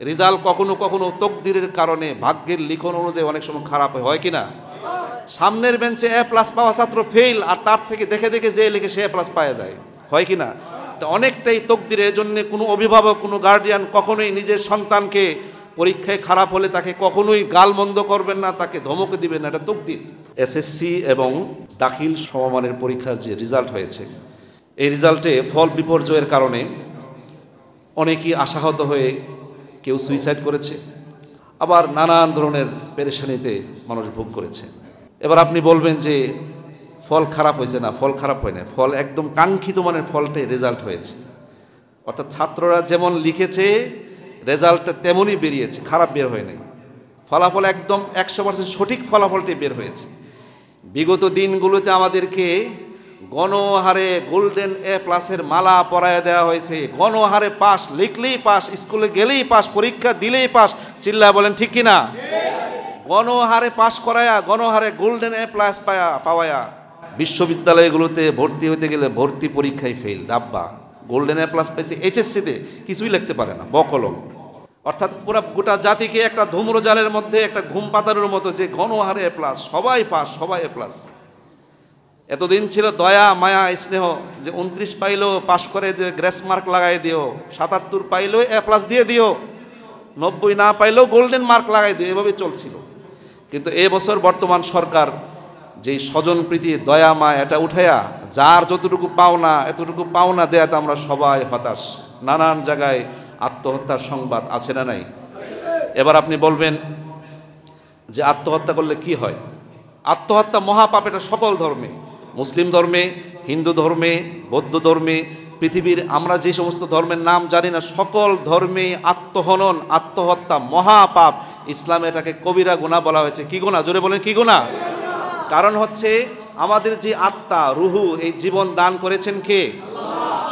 Result কখনো কখনো তকদিরের কারণে ভাগ্যের লিখন অনুযায়ী অনেক সময় খারাপ হয় কি না? সামনের বেঞ্চে A+ পাওয়া ছাত্র ফেল, আর তার থেকে দেখে দেখে যে লিখে সে A+ পাওয়া যায়, হয় কি না? অনেকটাই তকদিরের জন্য কোনো অভিভাবক, কোনো গার্ডিয়ান কখনোই নিজের সন্তানকে পরীক্ষায় খারাপ হলে তাকে কখনোই গালমন্দ করবেন না, তাকে ধমক দিবেন না, এটা তকদির। এসএসসি এবং দাখিল সমমানের পরীক্ষার যে রেজাল্ট হয়েছে, এই রেজাল্টে ফল বিপর্যয়ের কারণে অনেকেই আশাহত হয়ে কেউ সুইসাইড করেছে, আবার নানান ধরনের পেরেশানিতে মানুষ ভোগ করেছে। এবার আপনি বলবেন যে ফল খারাপ হয়েছে, না, ফল খারাপ হয় না, ফল একদম কাঙ্ক্ষিত মানের ফলটাই রেজাল্ট হয়েছে। অর্থাৎ ছাত্ররা যেমন লিখেছে রেজাল্টটা তেমনই বেরিয়েছে, খারাপ বের হয় নাই। ফলাফল একদম 100% সঠিক ফলাফলটাই বের হয়েছে। বিগত দিনগুলোতে আমাদেরকে গণহারে গোল্ডেন A+-এর মালা পরায় দেওয়া হয়েছে, গণহারে পাস, লিখলেই পাস, স্কুলে গেলেই পাস, পরীক্ষা দিলেই পাস। চিল্লায় বলেন ঠিক কিনা? গণহারে পাস করায়া, গণহারে গোল্ডেন A+ পাওয়ায়া বিশ্ববিদ্যালয়গুলোতে ভর্তি হতে গেলে ভর্তি পরীক্ষায় ফেল। ডাব্বা গোল্ডেন A+ পেয়েছে, HSC-তে কিছুই লিখতে পারে না, বকলম। অর্থাৎ পুরো গোটা জাতিকে একটা ধূম্রজালের মধ্যে একটা ঘুম পাতানোর মতো, যে গণহারে A+, সবাই পাস, সবাই A+। এতদিন ছিল দয়া মায়া স্নেহ, যে 29 পাইলেও পাস করে যে গ্রেস মার্ক লাগাই দিও, 77 পাইলেও A+ দিয়ে দিও, 90 না পাইলেও গোল্ডেন মার্ক লাগাই দিও, এভাবে চলছিল। কিন্তু এবছর বর্তমান সরকার যেই স্বজন প্রীতি, দয়া মায়া, এটা উঠাইয়া যার যতটুকু পাওনা এতটুকু পাওনা দেয়াতে আমরা সবাই হতাশ। নানান জায়গায় আত্মহত্যার সংবাদ আছে না নাই? এবার আপনি বলবেন যে আত্মহত্যা করলে কি হয়? আত্মহত্যা মহাপাপ, এটা সকল ধর্মে, মুসলিম ধর্মে, হিন্দু ধর্মে, বৌদ্ধ ধর্মে, পৃথিবীর আমরা যে সমস্ত ধর্মের নাম জানি না, সকল ধর্মে আত্মহনন, আত্মহত্যা মহাপাপ। ইসলামে এটাকে কবিরা গুনাহ বলা হয়েছে। কি গুনাহ? জোরে বলেন, কি গুনাহ? কারণ হচ্ছে আমাদের যে আত্মা, রুহু, এই জীবন দান করেছেন কে?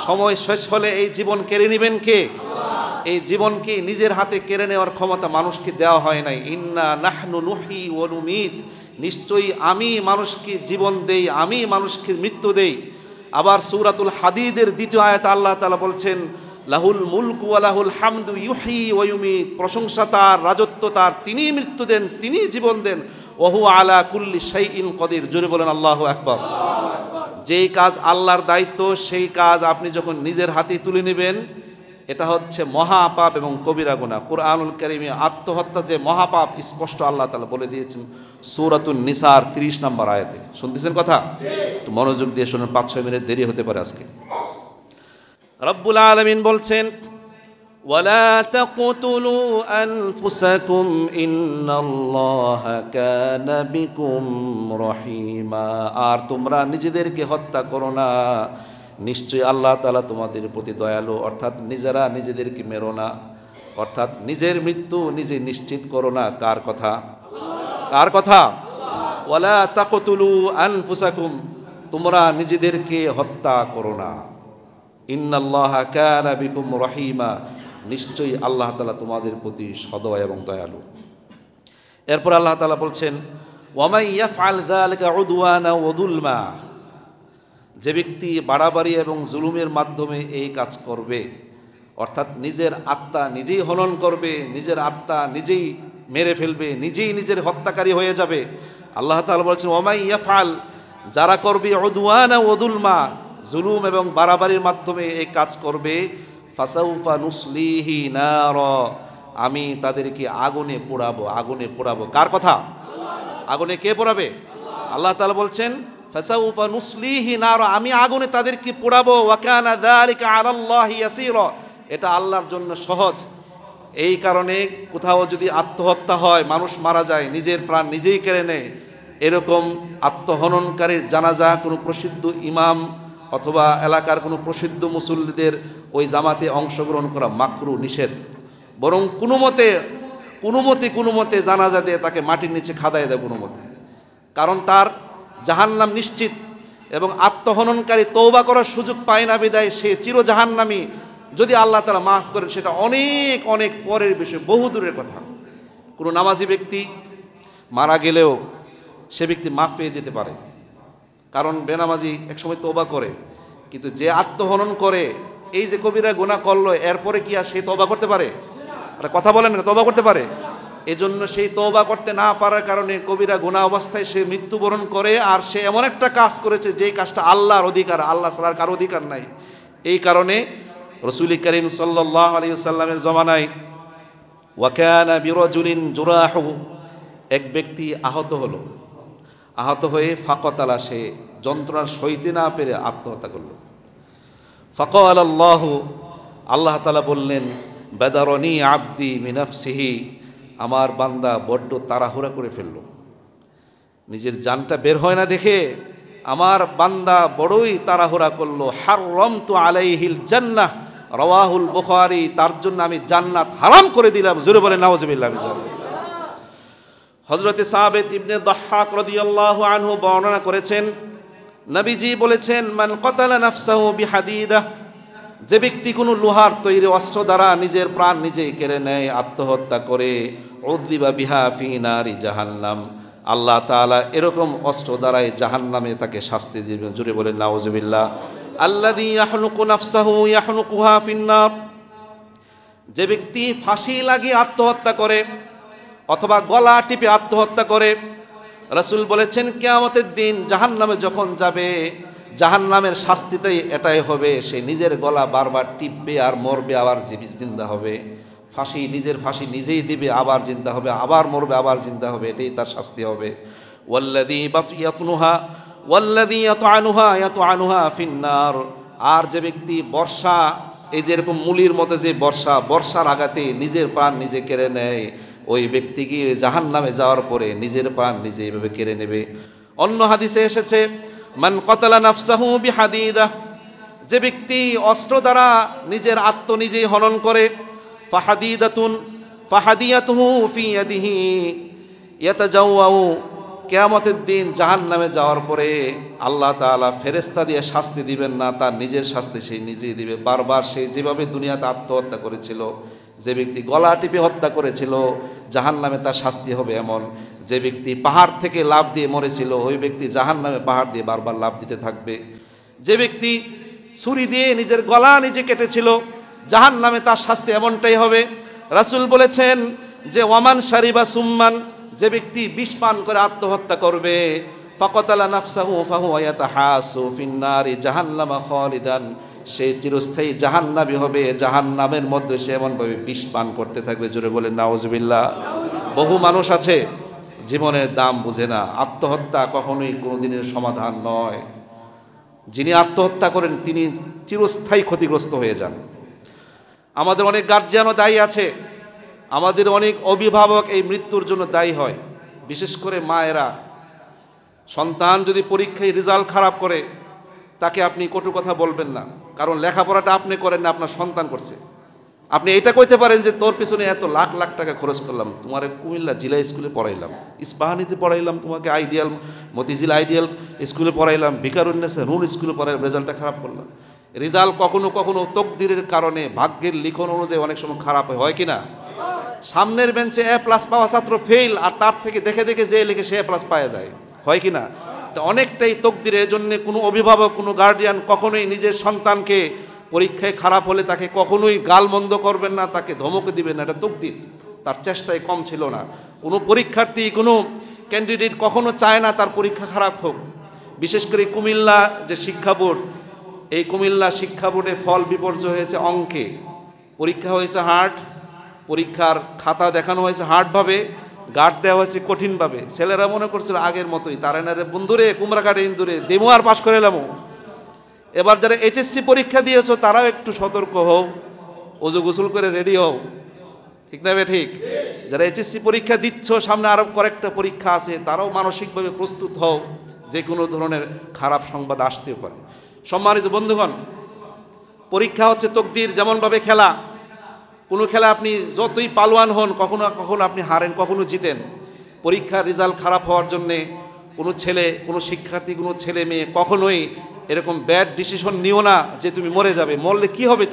সময় শেষ হলে এই জীবন কেড়ে নেবেন কে? এই জীবনকে নিজের হাতে কেড়ে নেওয়ার ক্ষমতা মানুষকে দেওয়া হয় নাই। ইন্না নাহনু নুহি ওয়া নুমিত, নিশ্চয়ই আমি মানুষকে জীবন দেই, আমি মানুষকে মৃত্যু দেই। আবার সূরাতুল হাদিদের 2য় আয়াতে আল্লাহ তাআলা বলছেন, লাহুল মুলকু ওয়া লাহুল হামদু ইউহয়ি ওয়া ইউমিত, প্রশংসা তার, রাজত্ব তার, তিনিই মৃত্যু দেন, তিনিই জীবন দেন। ওয়া হুয়া আলা কুল্লি শাইইন কদির। জোরে বলেন আল্লাহু আকবার। যেই কাজ আল্লাহর দায়িত্ব, সেই কাজ আপনি যখন নিজের হাতে তুলে নেবেন, এটা হচ্ছে মহাপাপ এবং কবিরা গুনাহ। কুরআনুল কারীমে আত্মহত্যা যে মহাপাপ স্পষ্ট আল্লাহ তাআলা বলে দিয়েছেন সূরাতুন নিসার 30 নম্বর আয়াতে। শুনতেছেন কথা? একটু মনোযোগ দিয়ে শুনুন, 5-6 মিনিট দেরি হতে পারে আজকে। রব্বুল আলামিন বলছেন, ওয়ালা তাকতুলু আনফুসাকুম ইন্নাল্লাহা কানা বিকুম রহিমা। আর তোমরা নিজেদেরকে হত্যা করো না, নিশ্চয়ই আল্লাহ তাআলা তোমাদের প্রতি দয়ালু। অর্থাৎ নিজেরা নিজেদেরকে মেরো না, অর্থাৎ নিজের মৃত্যু নিজে নিশ্চিত করো না। কার কথা? কার কথা? ওয়ালা তাকতুলু আনফুসাকুম, তোমরা নিজেদেরকে হত্যা করো না। ইন্নাল্লাহা কানা বিকুম রহিমা, নিশ্চয়ই আল্লাহ তাআলা তোমাদের প্রতি সদয় এবং দয়ালু। এরপর আল্লাহ তাআলা বলছেন, ওয়ামাই ইয়াফআল যালিকা উদওয়ানা ওয়া যুলমা, যে ব্যক্তি বাড়াবাড়ি এবং জুলুমের মাধ্যমে এই কাজ করবে, অর্থাৎ নিজের আত্মা নিজেই হনন করবে, নিজের আত্মা নিজেই মেরে ফেলবে, নিজেই নিজের হত্যাকারী হয়ে যাবে। আল্লাহ তাআলা বলছেন, ওয়ামাই ইয়াফআল, যারা করবে উদওয়ানা ওয়া যুলমা, জুলুম এবং বাড়াবাড়ির মাধ্যমে এই কাজ করবে, ফাসাউফা নুসলিহি নারা, আমি তাদেরকে আগুনে পোড়াবো, আগুনে পোড়াবো। কার কথা? আগুনে কে পোড়াবে? আল্লাহ তাআলা বলছেন, ফাসাউফা নুসলিহি নারা, আমি আগুনে তাদেরকে পোড়াবো। ওয়া কানা যালিকা আলাল্লাহি ইয়াসীরা, এটা আল্লাহর জন্য সহজ। এই কারণে কোথাও যদি আত্মহত্যা হয়, মানুষ মারা যায়, নিজের প্রাণ নিজেই কেড়ে নেয়, এরকম আত্মহননকারীর জানাজা কোনো প্রসিদ্ধ ইমাম অথবা এলাকার কোনো প্রসিদ্ধ মুসল্লিদের ওই জামাতে অংশগ্রহণ করা মাকরু, নিষেধ। বরং কোনো মতে জানাজা দিয়ে তাকে মাটির নিচে খাদায় দেয় কোনো মতে, কারণ তার জাহান্নাম নিশ্চিত। এবং আত্মহননকারী তওবা করার সুযোগ পায় না বিদায় সে চির জাহান্নামী। যদি আল্লাহ তাআলা মাফ করেন সেটা অনেক অনেক পরের বিষয়, বহু দূরের কথা। কোনো নামাজি ব্যক্তি মারা গেলেও সে ব্যক্তি মাফ পেয়ে যেতে পারে, কারণ বেনামাজি একসময় তওবা করে। কিন্তু যে আত্মহনন করে, এই যে কবিরা গুনাহ করলো, এরপরে কি আর সে তওবা করতে পারে? আর কথা বলেন না, তওবা করতে পারে? এজন্য সেই তওবা করতে না পারার কারণে কবিরা গুনাহ অবস্থায় সে মৃত্যুবরণ করে। আর সে এমন একটা কাজ করেছে যেই কাজটা আল্লাহর অধিকার, আল্লাহ ছাড়া আর কারো অধিকার নাই। এই কারণে রাসূল করিম সাল্লাল্লাহু আলাইহি ওয়াসাল্লামের জমানায় ওয়া কানা বিরাজুলিন জুরাহু, এক ব্যক্তি আহত হলো, আহত হয়ে ফাকাতালা, সে যন্ত্রণা সইতে না পেরে আত্মহত্যা করল। ফাকাল আল্লাহু, আল্লাহ তাআলা বললেন, বাদারনি আবদি মিনাফসিহি, আমার বান্দা বড্ড তাড়াহুড়া করে ফেলল, নিজের জানটা বের হয় না দেখে আমার বান্দা বড়ই তাড়াহুড়া করলো। হাররামতু আলাইহিল জান্নাহ, রাওয়াহুল বুখারী, তার জন্য আমি জান্নাত হারাম করে দিলাম। জোরে বলেন নাউজুবিল্লাহ। হযরত সাবিত ইবনে দাহহাক রাদিয়াল্লাহু আনহু বর্ণনা করেছেন, নবীজি বলেছেন, মান কাতালা নাফসাহু বিহাদিদাহ, যে ব্যক্তি কোনো লোহার তৈরি অস্ত্র দ্বারা নিজের প্রাণ নিজেই কেড়ে নেয়, আত্মহত্যা করে, উযিবা বিহা ফি নারি জাহান্নাম, আল্লাহ তাআলা এরকম অস্ত্র দ্বারাই জাহান্নামে তাকে শাস্তি দিবেন। জোরে বলেন নাউজুবিল্লাহ। আল্লাযী ইয়াহনুকু নাফসাহু ইয়াহনুকুহা ফিন নার, যে ব্যক্তি ফাঁসি লাগিয়ে আত্মহত্যা করে অথবা গলা টিপে আত্মহত্যা করে, রাসূল বলেছেন কিয়ামতের দিন জাহান্নামে যখন যাবে, জাহান্নামের শাস্তিটাই এটাই হবে, সে নিজের গলা বারবার টিপবে আর মরবে, আবার জিন্দা হবে। ফাঁসি, নিজের ফাঁসি নিজেই দিবে, আবার জিন্দা হবে, আবার মরবে, আবার জিন্দা হবে, এটাই তার শাস্তি হবে। ওয়াল্লাযী ইয়াতনুহা ওয়াল্লাযী ইয়াতআনুহা ফিন্নার, আর যে ব্যক্তি বর্ষা, এই যে এরকম মুলির মতো যে বর্ষার আঘাতে নিজের প্রাণ নিজে কেড়ে নেয়, ওই ব্যক্তি কি জাহান্নামে যাওয়ার পরে নিজের প্রাণ নিজে এভাবে কেড়ে নেবে। অন্য হাদিসে এসেছে, মান কাতালা নাফসাহু বিহাদিদাহ, যে ব্যক্তি অস্ত্র দ্বারা নিজের আত্ম নিজেই হনন করে, ফাহাদিয়াতুহু ফি ইয়াদিহি ইয়াতাজাওয়াউ, কিয়ামতের দিন জাহান্নামে যাওয়ার পরে আল্লাহ তাআলা ফেরেশতা দিয়ে শাস্তি দিবেন না, তার নিজের শাস্তি সেই নিজেই দিবে। বারবার সে যেভাবে দুনিয়াতে আত্মহত্যা করেছিল, যে ব্যক্তি গলা টিপে হত্যা করেছিল, জাহান্নামে তার শাস্তি হবে এমন। যে ব্যক্তি পাহাড় থেকে লাফ দিয়ে মরেছিল, ওই ব্যক্তি জাহান্নামে পাহাড় দিয়ে বারবার লাফ দিতে থাকবে। যে ব্যক্তি ছুরি দিয়ে নিজের গলা নিজে কেটেছিল, জাহান্নামে তার শাস্তি এমনটাই হবে। রাসূল বলেছেন যে ওয়ামান শারিবা সুম্মান, যে ব্যক্তি বিষ পান করে আত্মহত্যা করবে, ফাকাতালা নাফসাহু ফাহুয়া ইয়াতাহাসু ফিন নারি জাহান্নামা খালিদান, সে চিরস্থায়ী জাহান্নামী হবে, জাহান্নামের মধ্যে সে এমনভাবে বিষ পান করতে থাকবে। জোরে বলেন নাউজুবিল্লাহ। বহু মানুষ আছে জীবনের দাম বুঝে না, আত্মহত্যা কখনোই কোনোদিনের সমাধান নয়। যিনি আত্মহত্যা করেন তিনি চিরস্থায়ী ক্ষতিগ্রস্ত হয়ে যান। আমাদের অনেক গার্জিয়ানও দায়ী আছে, আমাদের অনেক অভিভাবক এই মৃত্যুর জন্য দায়ী হয়। বিশেষ করে মায়েরা, সন্তান যদি পরীক্ষায় রেজাল্ট খারাপ করে তাকে আপনি কটু কথা বলবেন না, কারণ লেখাপড়াটা আপনি করেন না, আপনার সন্তান করছে। আপনি এটা কইতে পারেন যে তোর পিছনে এত লাখ লাখ টাকা খরচ করলাম, তোমার কুমিল্লা জিলা স্কুলে পড়াইলাম, ইস্পাহানিতে পড়াইলাম, তোমাকে আইডিয়াল মতিঝিল আইডিয়াল স্কুলে পড়াইলাম, ভিকারুন্নেসা নুন স্কুলে পড়াইলাম, রেজাল্টটা খারাপ করলাম। রেজাল্ট কখনো কখনো তকদিরের কারণে, ভাগ্যের লিখন অনুযায়ী অনেক সময় খারাপ হয় কি না? সামনের বেঞ্চে A+ পাওয়া ছাত্র ফেল, আর তার থেকে দেখে দেখে যে লিখে সে A+ পাওয়া যায়, হয় কি না? অনেকটাই তকদিরের জন্য কোনো অভিভাবক, কোনো গার্ডিয়ান কখনোই নিজের সন্তানকে পরীক্ষায় খারাপ হলে তাকে কখনোই গালমন্দ করবেন না, তাকে ধমক দিবেন না, এটা তকদির। তার চেষ্টায় কম ছিল না। কোনো পরীক্ষার্থী, কোনো ক্যান্ডিডেট কখনো চায় না তার পরীক্ষা খারাপ হোক। বিশেষ করে কুমিল্লা যে শিক্ষা বোর্ড, এই কুমিল্লা শিক্ষা বোর্ডে ফল বিপর্যয় হয়েছে অঙ্কে। পরীক্ষা হয়েছে হার্ড, পরীক্ষার খাতা দেখানো হয়েছে হার্ডভাবে, গার্ড দেওয়া হয়েছে কঠিনভাবে। ছেলেরা মনে করছিল আগের মতোই, তারানারে বন্ধুরে কুমড়া কাটে ইন্দুরে দেমো আর পাশ করে এলাম। এবার যারা HSC পরীক্ষা দিয়েছ তারাও একটু সতর্ক হও, ওযু গোসল করে রেডি হও, ঠিক না বে ঠিক? যারা HSC পরীক্ষা দিচ্ছ, সামনে আরো কয়েকটা পরীক্ষা আছে, তারাও মানসিকভাবে প্রস্তুত হও, যে কোনো ধরনের খারাপ সংবাদ আসতেও পারে। সম্মানিত বন্ধুগণ, পরীক্ষা হচ্ছে তকদির। যেমনভাবে খেলা, কোনো খেলা আপনি যতই পালোয়ান হন, কখনো কখনো আপনি হারেন, কখনো জিতেন। পরীক্ষার রেজাল্ট খারাপ হওয়ার জন্যে কোনো ছেলে, কোনো শিক্ষার্থী, কোনো ছেলে মেয়ে কখনোই এরকম ব্যাড ডিসিশন নিও না যে তুমি মরে যাবে। মরলে কি হবে?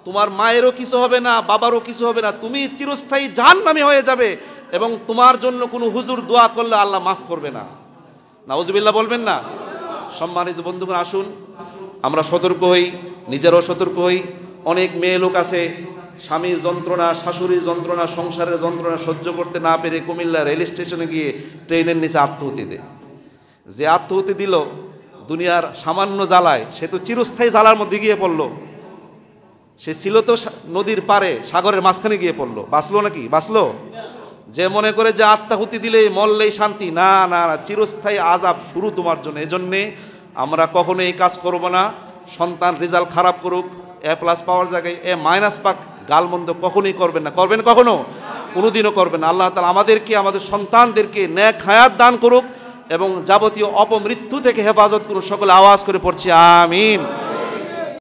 তোমার মায়েরও কিছু হবে না, বাবারও কিছু হবে না, তুমি চিরস্থায়ী জাহান্নামী হয়ে যাবে, এবং তোমার জন্য কোনো হুজুর দোয়া করলে আল্লাহ মাফ করবে না। নাউজুবিল্লাহ বলবেন না? সম্মানিত বন্ধুগণ, আসুন আমরা সতর্ক হই, নিজেরাও সতর্ক হই। অনেক মেয়ে লোক আছে স্বামীর যন্ত্রণা, শাশুড়ির যন্ত্রণা, সংসারের যন্ত্রণা সহ্য করতে না পেরে কুমিল্লা রেল স্টেশনে গিয়ে ট্রেনের নিচে আত্মহতি দেয়। যে আত্মহতি দিল দুনিয়ার সামান্য জ্বালায়, সে তো চিরস্থায়ী জ্বালার মধ্যে গিয়ে পড়ল। সে ছিল তো নদীর পারে, সাগরের মাঝখানে গিয়ে পড়লো, বাঁচলো নাকি? বাঁচলো? যে মনে করে যে আত্মাহুতি দিলে মরলেই শান্তি, না না না, চিরস্থায়ী আযাব শুরু তোমার জন্য। এজন্যে আমরা কখনো এই কাজ করব না। সন্তান রেজাল্ট খারাপ করুক, A+ পাওয়ার জায়গায় A- পাক, গালমন্দ কখনোই করবেন না। করবেন কখনো? কোনোদিনও করবেন না। আল্লাহ তাআলা আমাদেরকে, আমাদের সন্তানদেরকে নেক হায়াত দান করুক এবং যাবতীয় অপমৃত্যু থেকে হেফাজত করুন। সকলে আওয়াজ করে পড়ছি আমিন।